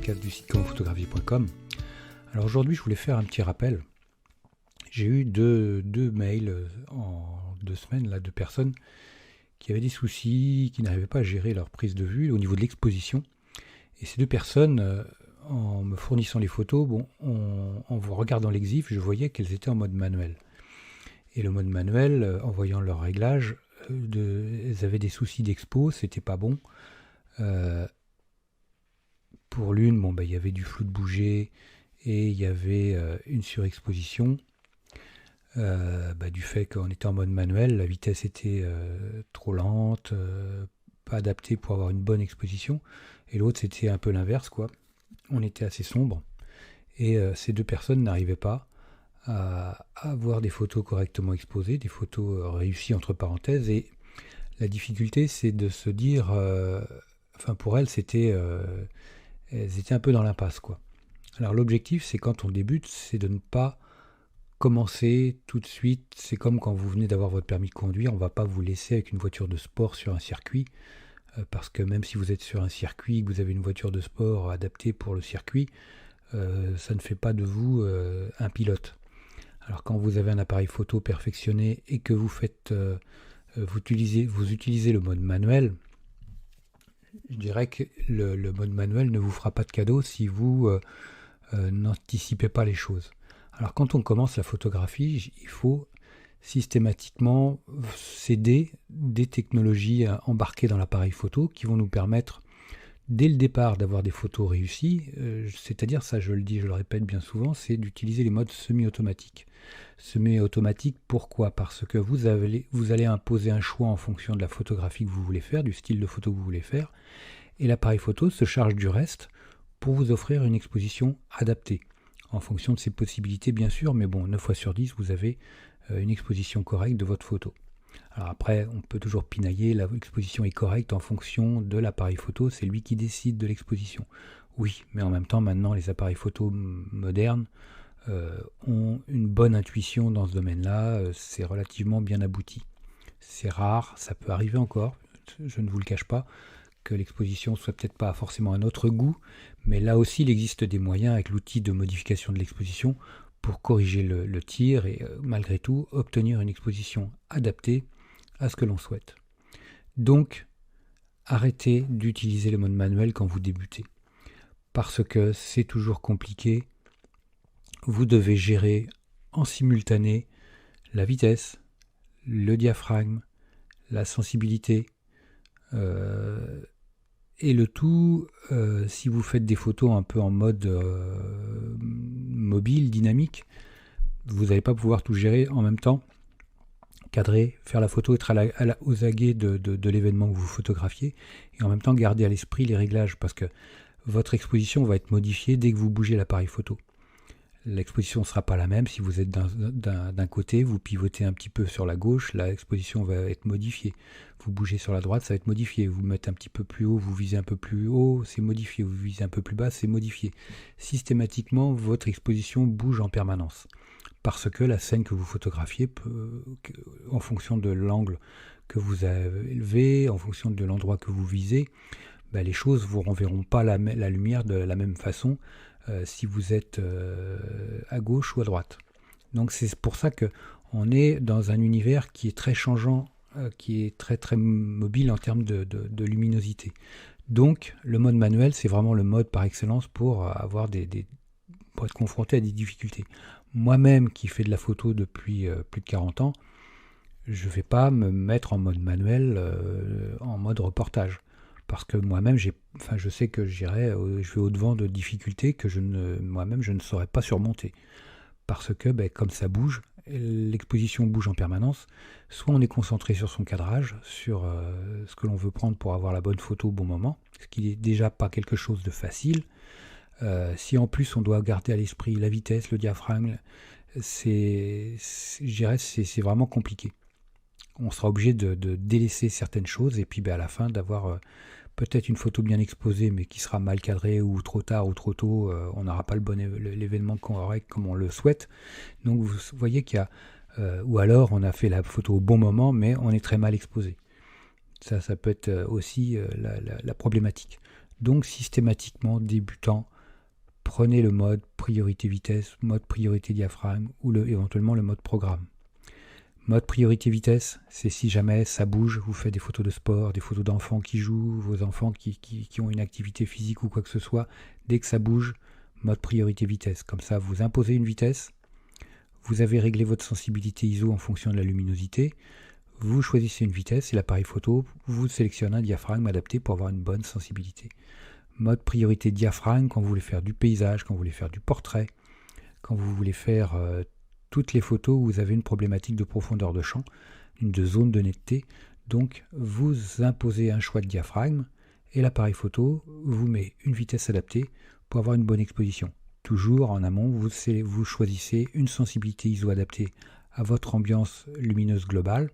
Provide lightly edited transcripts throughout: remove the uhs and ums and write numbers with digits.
podcast du site commentphotographie.com. Alors aujourd'hui, je voulais faire un petit rappel. J'ai eu deux mails en 2 semaines là, de personnes qui avaient des soucis, qui n'arrivaient pas à gérer leur prise de vue au niveau de l'exposition. Et ces 2 personnes, en me fournissant les photos, en vous regardant l'exif, je voyais qu'elles étaient en mode manuel. Et le mode manuel, en voyant leur réglage, elles avaient des soucis d'expo, c'était pas bon. Pour l'une, il y avait du flou de bouger et il y avait une surexposition. Du fait qu'on était en mode manuel, la vitesse était trop lente, pas adaptée pour avoir une bonne exposition. Et l'autre, c'était un peu l'inverse, quoi. On était assez sombre. Et ces 2 personnes n'arrivaient pas à avoir des photos correctement exposées, des photos réussies entre parenthèses. Et la difficulté, c'est de se dire... pour elles, elles étaient un peu dans l'impasse, quoi. Alors l'objectif, c'est quand on débute, c'est de ne pas commencer tout de suite. C'est comme quand vous venez d'avoir votre permis de conduire, on ne va pas vous laisser avec une voiture de sport sur un circuit, parce que même si vous êtes sur un circuit, que vous avez une voiture de sport adaptée pour le circuit, ça ne fait pas de vous un pilote. Alors quand vous avez un appareil photo perfectionné et que vous utilisez le mode manuel, je dirais que le mode manuel ne vous fera pas de cadeau si vous n'anticipez pas les choses. Alors quand on commence la photographie, il faut systématiquement s'aider des technologies embarquées dans l'appareil photo qui vont nous permettre dès le départ d'avoir des photos réussies, c'est-à-dire, ça je le dis, je le répète bien souvent, c'est d'utiliser les modes semi-automatiques. Semi-automatique, pourquoi ? Parce que vous allez imposer un choix en fonction de la photographie que vous voulez faire, du style de photo que vous voulez faire, et l'appareil photo se charge du reste pour vous offrir une exposition adaptée, en fonction de ses possibilités bien sûr, mais 9 fois sur 10, vous avez une exposition correcte de votre photo. Alors après, on peut toujours pinailler, l'exposition est correcte en fonction de l'appareil photo, c'est lui qui décide de l'exposition. Oui, mais en même temps, maintenant, les appareils photo modernes ont une bonne intuition dans ce domaine-là, c'est relativement bien abouti. C'est rare, ça peut arriver encore, je ne vous le cache pas, que l'exposition soit peut-être pas forcément à notre goût, mais là aussi, il existe des moyens avec l'outil de modification de l'exposition pour corriger le tir et malgré tout obtenir une exposition adaptée à ce que l'on souhaite. Donc, arrêtez d'utiliser le mode manuel quand vous débutez, parce que c'est toujours compliqué. Vous devez gérer en simultané la vitesse, le diaphragme, la sensibilité, et le tout, si vous faites des photos un peu en mode mobile, dynamique, vous n'allez pas pouvoir tout gérer en même temps. Cadrer, faire la photo, être aux aguets de l'événement que vous photographiez, et en même temps garder à l'esprit les réglages, parce que votre exposition va être modifiée dès que vous bougez l'appareil photo. L'exposition ne sera pas la même. Si vous êtes d'un côté, vous pivotez un petit peu sur la gauche, l'exposition va être modifiée. Vous bougez sur la droite, ça va être modifié. Vous mettez un petit peu plus haut, vous visez un peu plus haut, c'est modifié. Vous visez un peu plus bas, c'est modifié. Systématiquement, votre exposition bouge en permanence. Parce que la scène que vous photographiez, en fonction de l'angle que vous avez élevé, en fonction de l'endroit que vous visez, les choses ne vous renverront pas la lumière de la même façon si vous êtes à gauche ou à droite. Donc c'est pour ça qu'on est dans un univers qui est très changeant, qui est très très mobile en termes de luminosité. Donc le mode manuel, c'est vraiment le mode par excellence pour avoir pour être confronté à des difficultés. Moi-même qui fais de la photo depuis plus de 40 ans, je ne vais pas me mettre en mode manuel, en mode reportage. Parce que moi-même, je sais que je vais au-devant de difficultés que moi-même je ne saurais pas surmonter. Parce que comme ça bouge, l'exposition bouge en permanence, soit on est concentré sur son cadrage, sur ce que l'on veut prendre pour avoir la bonne photo au bon moment, ce qui n'est déjà pas quelque chose de facile. Si en plus on doit garder à l'esprit la vitesse, le diaphragme, c'est vraiment compliqué. On sera obligé de délaisser certaines choses et puis à la fin d'avoir peut-être une photo bien exposée mais qui sera mal cadrée ou trop tard ou trop tôt, on n'aura pas l'événement correct comme on le souhaite. Donc vous voyez qu'il y a, ou alors on a fait la photo au bon moment mais on est très mal exposé. Ça peut être aussi la problématique. Donc systématiquement, débutant, prenez le mode priorité vitesse, mode priorité diaphragme ou éventuellement le mode programme. Mode priorité vitesse, c'est si jamais ça bouge, vous faites des photos de sport, des photos d'enfants qui jouent, vos enfants qui ont une activité physique ou quoi que ce soit, dès que ça bouge, mode priorité vitesse. Comme ça, vous imposez une vitesse, vous avez réglé votre sensibilité ISO en fonction de la luminosité, vous choisissez une vitesse et l'appareil photo vous sélectionne un diaphragme adapté pour avoir une bonne sensibilité. Mode priorité diaphragme quand vous voulez faire du paysage, quand vous voulez faire du portrait, quand vous voulez faire toutes les photos où vous avez une problématique de profondeur de champ, de zone de netteté. Donc vous imposez un choix de diaphragme et l'appareil photo vous met une vitesse adaptée pour avoir une bonne exposition. Toujours en amont, vous choisissez une sensibilité ISO adaptée à votre ambiance lumineuse globale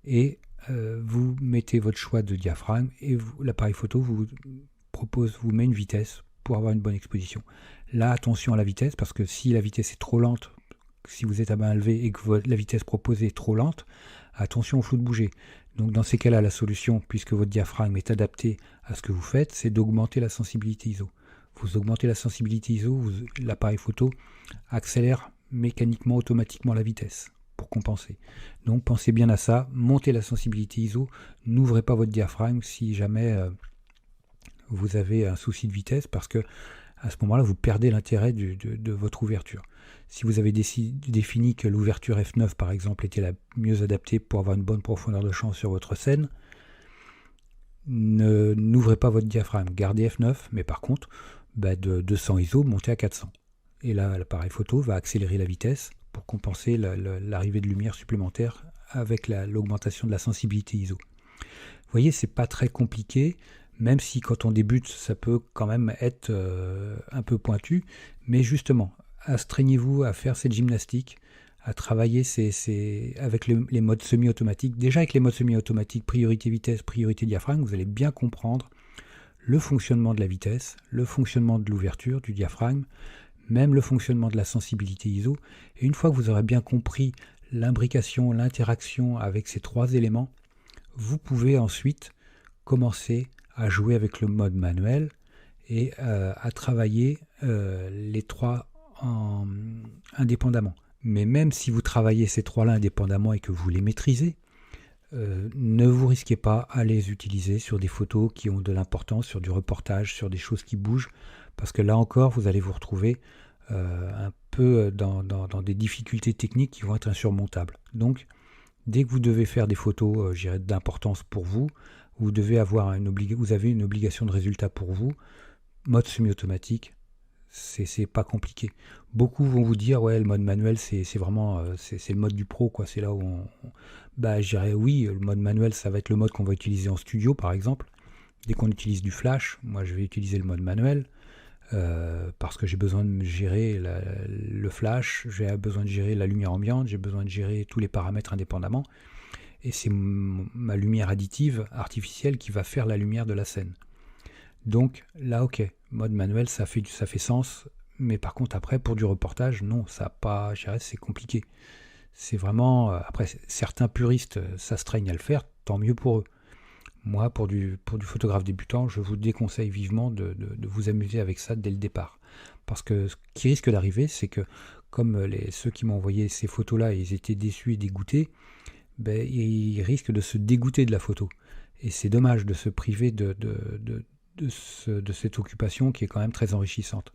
et vous mettez votre choix de diaphragme et l'appareil photo vous met une vitesse pour avoir une bonne exposition. Là, attention à la vitesse, parce que si la vitesse est trop lente, si vous êtes à main levée et que la vitesse proposée est trop lente, attention au flou de bouger. Donc dans ces cas-là, la solution, puisque votre diaphragme est adapté à ce que vous faites, c'est d'augmenter la sensibilité ISO. Vous augmentez la sensibilité ISO, l'appareil photo accélère mécaniquement, automatiquement la vitesse pour compenser. Donc pensez bien à ça, montez la sensibilité ISO, n'ouvrez pas votre diaphragme si jamais vous avez un souci de vitesse, parce que à ce moment-là, vous perdez l'intérêt de votre ouverture. Si vous avez défini que l'ouverture f9, par exemple, était la mieux adaptée pour avoir une bonne profondeur de champ sur votre scène, n'ouvrez pas votre diaphragme, gardez f9, mais par contre, de 200 ISO, montez à 400. Et là, l'appareil photo va accélérer la vitesse pour compenser l'arrivée de lumière supplémentaire avec l'augmentation de la sensibilité ISO. Vous voyez, c'est pas très compliqué, même si quand on débute, ça peut quand même être un peu pointu, mais justement, astreignez-vous à faire cette gymnastique, à travailler avec les modes semi-automatiques. Déjà avec les modes semi-automatiques, priorité vitesse, priorité diaphragme, vous allez bien comprendre le fonctionnement de la vitesse, le fonctionnement de l'ouverture du diaphragme, même le fonctionnement de la sensibilité ISO. Et une fois que vous aurez bien compris l'imbrication, l'interaction avec ces trois éléments, vous pouvez ensuite commencer à jouer avec le mode manuel et à travailler les trois indépendamment. Mais même si vous travaillez ces trois-là indépendamment et que vous les maîtrisez, ne vous risquez pas à les utiliser sur des photos qui ont de l'importance, sur du reportage, sur des choses qui bougent, parce que là encore, vous allez vous retrouver un peu dans des difficultés techniques qui vont être insurmontables. Donc, dès que vous devez faire des photos d'importance pour vous, vous avez une obligation de résultat pour vous, mode semi-automatique, c'est pas compliqué. Beaucoup vont vous dire ouais, le mode manuel c'est vraiment c'est le mode du pro, quoi. C'est là où je dirais oui, le mode manuel ça va être le mode qu'on va utiliser en studio par exemple. Dès qu'on utilise du flash, moi je vais utiliser le mode manuel parce que j'ai besoin de gérer le flash, j'ai besoin de gérer la lumière ambiante, j'ai besoin de gérer tous les paramètres indépendamment, et c'est ma lumière additive artificielle qui va faire la lumière de la scène. Donc là, ok, mode manuel, ça fait sens, mais par contre après, pour du reportage, non, ça a pas, je dirais, c'est compliqué. C'est vraiment, après, certains puristes s'astreignent à le faire, tant mieux pour eux. Moi, pour du photographe débutant, je vous déconseille vivement de vous amuser avec ça dès le départ. Parce que ce qui risque d'arriver, c'est que, comme ceux qui m'ont envoyé ces photos-là, ils étaient déçus et dégoûtés, ils risquent de se dégoûter de la photo. Et c'est dommage de se priver de cette occupation qui est quand même très enrichissante.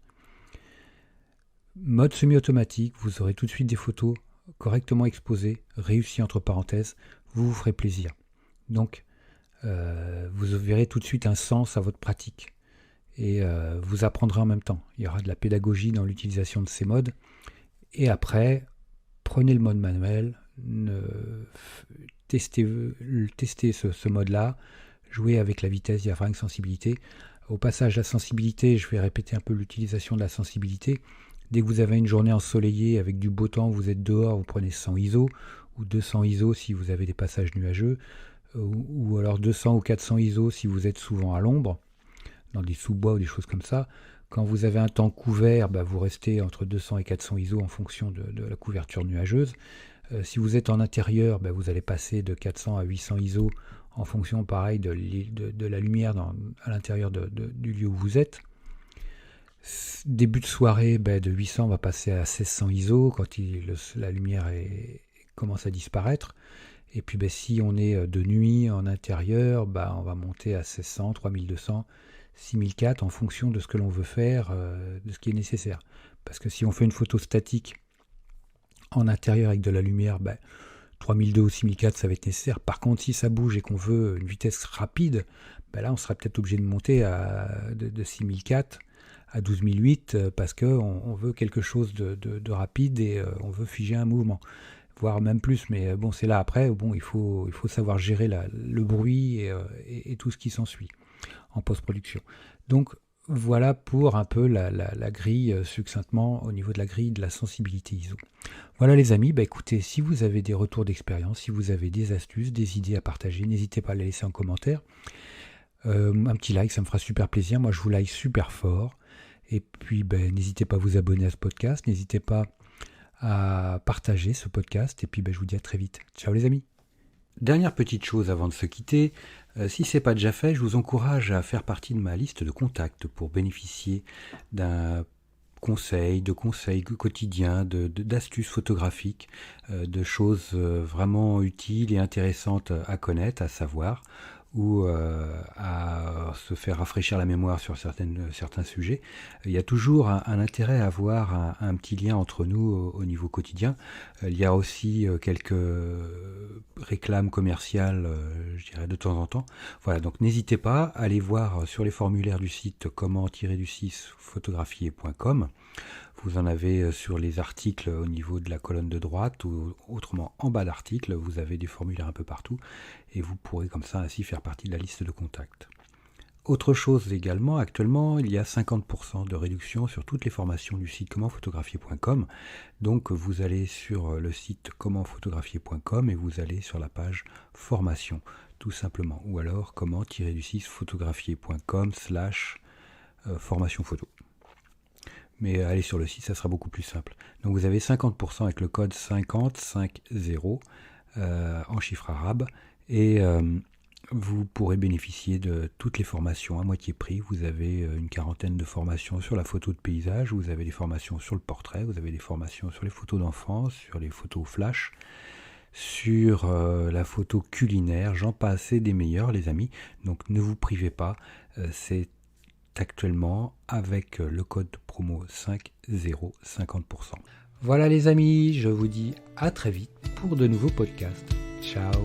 Mode semi-automatique, vous aurez tout de suite des photos correctement exposées, réussies entre parenthèses, vous ferez plaisir. Donc, vous verrez tout de suite un sens à votre pratique et vous apprendrez en même temps. Il y aura de la pédagogie dans l'utilisation de ces modes. Et après, prenez le mode manuel, testez ce mode-là, jouez avec la vitesse, diaphragme, sensibilité. Au passage, la sensibilité, je vais répéter un peu l'utilisation de la sensibilité. Dès que vous avez une journée ensoleillée avec du beau temps, vous êtes dehors, vous prenez 100 ISO ou 200 ISO si vous avez des passages nuageux, ou alors 200 ou 400 ISO si vous êtes souvent à l'ombre, dans des sous-bois ou des choses comme ça. Quand vous avez un temps couvert, vous restez entre 200 et 400 ISO en fonction de la couverture nuageuse. Si vous êtes en intérieur, vous allez passer de 400 à 800 ISO en fonction, pareil, de la lumière à l'intérieur du lieu où vous êtes. Début de soirée, de 800 on va passer à 1600 ISO quand la lumière commence à disparaître. Et puis si on est de nuit en intérieur, on va monter à 1600, 3200, 6004 en fonction de ce que l'on veut faire, de ce qui est nécessaire. Parce que si on fait une photo statique en intérieur avec de la lumière, 3002 ou 6004 ça va être nécessaire. Par contre, si ça bouge et qu'on veut une vitesse rapide, là on sera peut-être obligé de monter de 6004 à 12008 parce qu'on veut quelque chose de rapide et on veut figer un mouvement, voire même plus. Mais c'est là après, il faut savoir gérer le bruit et tout ce qui s'ensuit en post-production. Donc voilà pour un peu la grille succinctement au niveau de la grille de la sensibilité ISO. Voilà les amis, écoutez, si vous avez des retours d'expérience, si vous avez des astuces, des idées à partager, n'hésitez pas à les laisser en commentaire. Un petit like, ça me fera super plaisir. Moi je vous like super fort. Et puis n'hésitez pas à vous abonner à ce podcast, n'hésitez pas à partager ce podcast. Et puis je vous dis à très vite. Ciao les amis. Dernière petite chose avant de se quitter, si ce n'est pas déjà fait, je vous encourage à faire partie de ma liste de contacts pour bénéficier de conseils quotidiens, d'astuces photographiques, de choses vraiment utiles et intéressantes à connaître, à savoir, ou à se faire rafraîchir la mémoire sur certains sujets. Il y a toujours un intérêt à avoir un petit lien entre nous au niveau quotidien. Il y a aussi quelques réclames commerciales, je dirais, de temps en temps. Voilà, donc n'hésitez pas à aller voir sur les formulaires du site comment-photographier.com. Vous en avez sur les articles au niveau de la colonne de droite ou autrement en bas d'article, vous avez des formulaires un peu partout et vous pourrez comme ça ainsi faire partie de la liste de contacts. Autre chose également, actuellement il y a 50% de réduction sur toutes les formations du site commentphotographier.com. Donc vous allez sur le site commentphotographier.com et vous allez sur la page formation tout simplement, ou alors comment-photographier.com/formation photo. Mais allez sur le site, ça sera beaucoup plus simple. Donc vous avez 50% avec le code 5050 en chiffres arabes et vous pourrez bénéficier de toutes les formations à moitié prix. Vous avez une quarantaine de formations sur la photo de paysage, vous avez des formations sur le portrait, vous avez des formations sur les photos d'enfants, sur les photos flash, sur la photo culinaire, j'en passe et des meilleurs les amis. Donc ne vous privez pas, c'est actuellement avec le code promo 50 50%. Voilà les amis, je vous dis à très vite pour de nouveaux podcasts. Ciao.